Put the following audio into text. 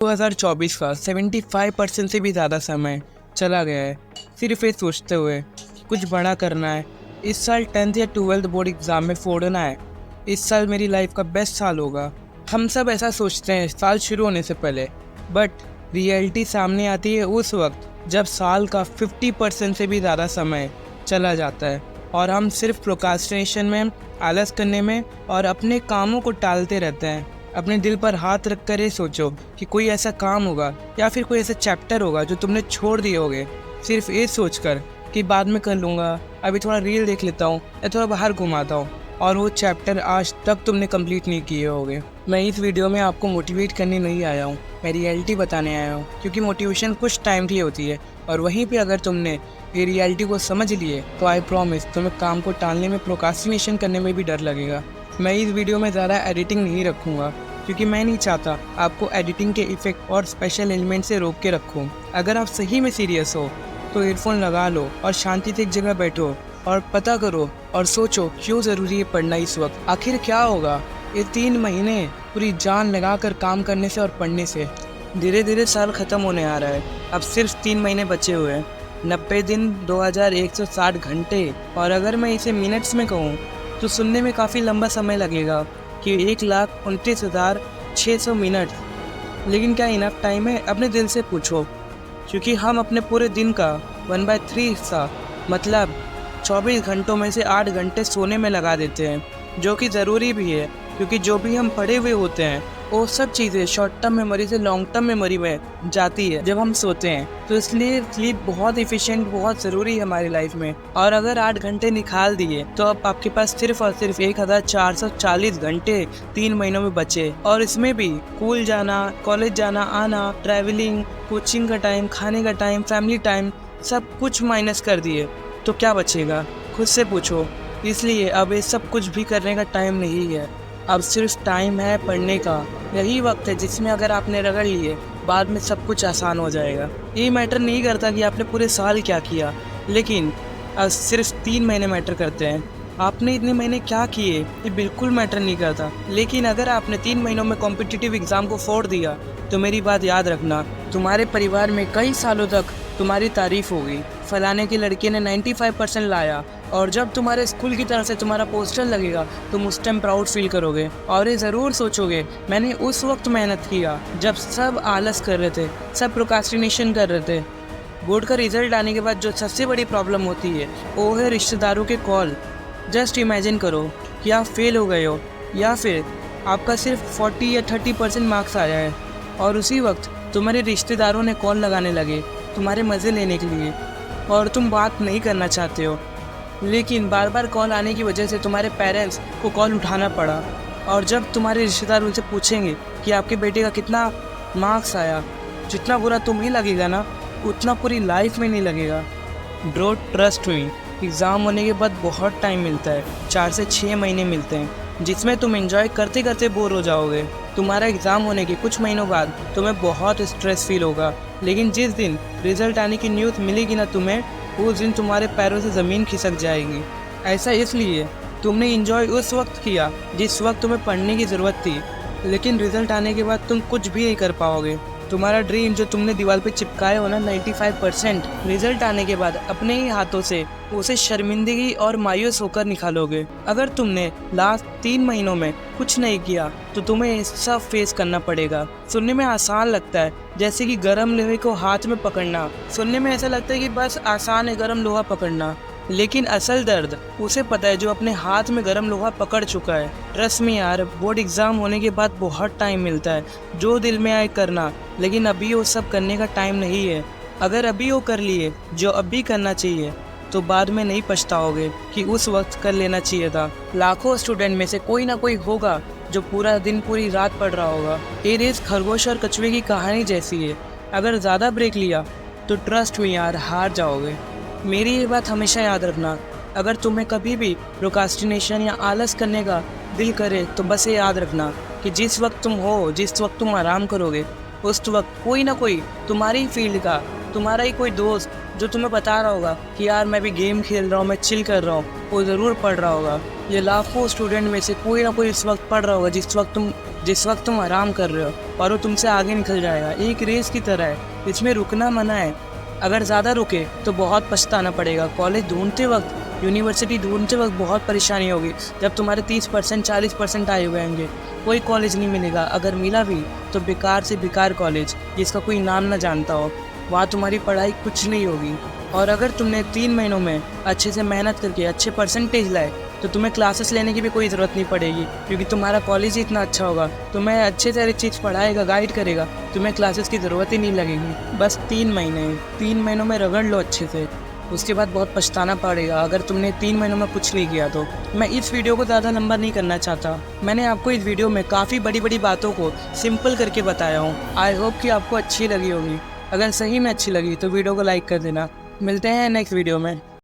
2024 का 75% से भी ज़्यादा समय चला गया है सिर्फ ये सोचते हुए कि कुछ बड़ा करना है। इस साल 10th या 12th बोर्ड एग्ज़ाम में फोड़ना है। इस साल मेरी लाइफ का बेस्ट साल होगा। हम सब ऐसा सोचते हैं साल शुरू होने से पहले, बट रियलिटी सामने आती है उस वक्त जब साल का 50% से भी ज़्यादा समय चला जाता है और हम सिर्फ प्रोक्रास्टिनेशन में, आलस करने में और अपने कामों को टालते रहते हैं। अपने दिल पर हाथ रख कर ये सोचो कि कोई ऐसा काम होगा या फिर कोई ऐसा चैप्टर होगा जो तुमने छोड़ दिए होगे सिर्फ ये सोचकर कि बाद में कर लूँगा, अभी थोड़ा रील देख लेता हूँ या थोड़ा बाहर घुमाता हूँ, और वो चैप्टर आज तक तुमने कंप्लीट नहीं किए होगे। मैं इस वीडियो में आपको मोटिवेट करने नहीं आया हूँ, मैं रियलिटी बताने आया हूँ, क्योंकि मोटिवेशन कुछ टाइम के लिए होती है और वहीं पे अगर तुमने ये रियलिटी को समझ लिए तो आई प्रॉमिस तुम्हें काम को टालने में, प्रोक्रास्टिनेशन करने में भी डर लगेगा। मैं इस वीडियो में ज़्यादा एडिटिंग नहीं रखूँगा क्योंकि मैं नहीं चाहता आपको एडिटिंग के इफ़ेक्ट और स्पेशल एलिमेंट से रोक के रखूँ। अगर आप सही में सीरियस हो तो ईयरफोन लगा लो और शांति से एक जगह बैठो और पता करो और सोचो क्यों ज़रूरी है पढ़ना इस वक्त। आखिर क्या होगा ये 3 महीने पूरी जान लगा कर काम करने से और पढ़ने से। धीरे धीरे साल ख़त्म होने आ रहा है, अब सिर्फ 3 महीने बचे हुए हैं। 90 दिन, 2160 घंटे, और अगर मैं इसे मिनट्स में कहूँ तो सुनने में काफ़ी लंबा समय लगेगा कि 1,29,600 मिनट। लेकिन क्या इनफ टाइम है? अपने दिल से पूछो, क्योंकि हम अपने पूरे दिन का 1/3 हिस्सा, मतलब 24 घंटों में से 8 घंटे सोने में लगा देते हैं, जो कि ज़रूरी भी है क्योंकि जो भी हम पढ़े हुए होते हैं वो सब चीज़ें शॉर्ट टर्म मेमोरी से लॉन्ग टर्म मेमोरी में जाती है जब हम सोते हैं। तो इसलिए स्लीप बहुत इफ़िशिएंट, बहुत ज़रूरी है हमारी लाइफ में। और अगर 8 घंटे निकाल दिए तो अब आपके पास सिर्फ और सिर्फ 1440 घंटे 3 महीनों में बचे, और इसमें भी स्कूल जाना, कॉलेज जाना आना, ट्रैवलिंग, कोचिंग का टाइम, खाने का टाइम, फैमिली टाइम, सब कुछ माइनस कर दिए तो क्या बचेगा? खुद से पूछो। इसलिए अब ये सब कुछ भी करने का टाइम नहीं है, अब सिर्फ टाइम है पढ़ने का। यही वक्त है जिसमें अगर आपने रगड़ लिए बाद में सब कुछ आसान हो जाएगा। ये मैटर नहीं करता कि आपने पूरे साल क्या किया, लेकिन अब सिर्फ 3 महीने मैटर करते हैं। आपने इतने महीने क्या किए ये बिल्कुल मैटर नहीं करता, लेकिन अगर आपने 3 महीनों में कॉम्पिटिटिव एग्ज़ाम को फोड़ दिया तो मेरी बात याद रखना, तुम्हारे परिवार में कई सालों तक तुम्हारी तारीफ होगी। फलाने की लड़की ने 95% लाया, और जब तुम्हारे स्कूल की तरफ से तुम्हारा पोस्टर लगेगा तुम उस टाइम प्राउड फील करोगे और ये ज़रूर सोचोगे मैंने उस वक्त मेहनत किया जब सब आलस कर रहे थे, सब प्रोक्रास्टिनेशन कर रहे थे। बोर्ड का रिजल्ट आने के बाद जो सबसे बड़ी प्रॉब्लम होती है वो है रिश्तेदारों के कॉल। जस्ट इमेजिन करो कि आप फेल हो गए हो या फिर आपका सिर्फ 40 या 30% मार्क्स आया है और उसी वक्त तुम्हारे रिश्तेदारों ने कॉल लगाने लगे तुम्हारे मज़े लेने के लिए, और तुम बात नहीं करना चाहते हो, लेकिन बार बार कॉल आने की वजह से तुम्हारे पेरेंट्स को कॉल उठाना पड़ा। और जब तुम्हारे रिश्तेदार उनसे पूछेंगे कि आपके बेटे का कितना मार्क्स आया, जितना बुरा तुम्हें लगेगा ना उतना पूरी लाइफ में नहीं लगेगा। ब्रो ट्रस्ट मी, एग्ज़ाम होने के बाद बहुत टाइम मिलता है, 4 से 6 महीने मिलते हैं जिसमें तुम एंजॉय करते करते बोर हो जाओगे। तुम्हारा एग्ज़ाम होने के कुछ महीनों बाद तुम्हें बहुत स्ट्रेस फील होगा, लेकिन जिस दिन रिज़ल्ट आने की न्यूज़ मिलेगी ना तुम्हें, उस दिन तुम्हारे पैरों से ज़मीन खिसक जाएगी। ऐसा इसलिए तुमने एंजॉय उस वक्त किया जिस वक्त तुम्हें पढ़ने की ज़रूरत थी, लेकिन रिज़ल्ट आने के बाद तुम कुछ भी नहीं कर पाओगे। तुम्हारा ड्रीम जो तुमने दीवार पे चिपकाए हो ना 95%, रिजल्ट आने के बाद अपने ही हाथों से उसे शर्मिंदगी और मायूस होकर निकालोगे। अगर तुमने लास्ट 3 महीनों में कुछ नहीं किया तो तुम्हें सब फेस करना पड़ेगा। सुनने में आसान लगता है, जैसे कि गर्म लोहे को हाथ में पकड़ना। सुनने में ऐसा लगता है कि बस आसान है गर्म लोहा पकड़ना, लेकिन असल दर्द उसे पता है जो अपने हाथ में गर्म लोहा पकड़ चुका है। ट्रस्ट मी यार, बोर्ड एग्ज़ाम होने के बाद बहुत टाइम मिलता है, जो दिल में आए करना, लेकिन अभी वो सब करने का टाइम नहीं है। अगर अभी वो कर लिए जो अभी करना चाहिए तो बाद में नहीं पछताओगे कि उस वक्त कर लेना चाहिए था। लाखों स्टूडेंट में से कोई ना कोई होगा जो पूरा दिन पूरी रात पढ़ रहा होगा। ये रेस खरगोश और कछुए की कहानी जैसी है, अगर ज़्यादा ब्रेक लिया तो ट्रस्ट मी यार हार जाओगे। मेरी ये बात हमेशा याद रखना, अगर तुम्हें कभी भी प्रोक्रास्टिनेशन या आलस करने का दिल करे तो बस ये याद रखना कि जिस वक्त तुम हो, जिस वक्त तुम आराम करोगे, उस वक्त कोई ना कोई तुम्हारी फील्ड का, तुम्हारा ही कोई दोस्त जो तुम्हें बता रहा होगा कि यार मैं भी गेम खेल रहा हूँ, मैं चिल कर रहा हूँ, वो ज़रूर पढ़ रहा होगा। ये लाखों स्टूडेंट में से कोई ना कोई इस वक्त पढ़ रहा होगा जिस वक्त तुम जिस वक्त तुम आराम कर रहे हो और वो तुमसे आगे निकल जाएगा। एक रेस की तरह है, इसमें रुकना मना है। अगर ज़्यादा रुके तो बहुत पछताना पड़ेगा। कॉलेज ढूंढते वक्त, यूनिवर्सिटी ढूंढते वक्त बहुत परेशानी होगी। जब तुम्हारे 30% 40% आए हुए होंगे, कोई कॉलेज नहीं मिलेगा। अगर मिला भी तो बेकार से बेकार कॉलेज जिसका कोई नाम ना जानता हो, वहाँ तुम्हारी पढ़ाई कुछ नहीं होगी। और अगर तुमने 3 महीनों में अच्छे से मेहनत करके अच्छे परसेंटेज लाए तो तुम्हें क्लासेस लेने की भी कोई ज़रूरत नहीं पड़ेगी, क्योंकि तुम्हारा कॉलेज ही इतना अच्छा होगा, तुम्हें अच्छे से हर एक चीज़ पढ़ाएगा, गाइड करेगा, तुम्हें क्लासेस की ज़रूरत ही नहीं लगेगी। बस 3 महीने, 3 महीनों में रगड़ लो अच्छे से, उसके बाद बहुत पछताना पड़ेगा अगर तुमने 3 महीनों में कुछ नहीं किया तो। मैं इस वीडियो को ज़्यादा लंबा नहीं करना चाहता। मैंने आपको इस वीडियो में काफ़ी बड़ी बड़ी बातों को सिंपल करके बताया हूँ। आई होप कि आपको अच्छी लगी होगी। अगर सही में अच्छी लगी तो वीडियो को लाइक कर देना। मिलते हैं नेक्स्ट वीडियो में।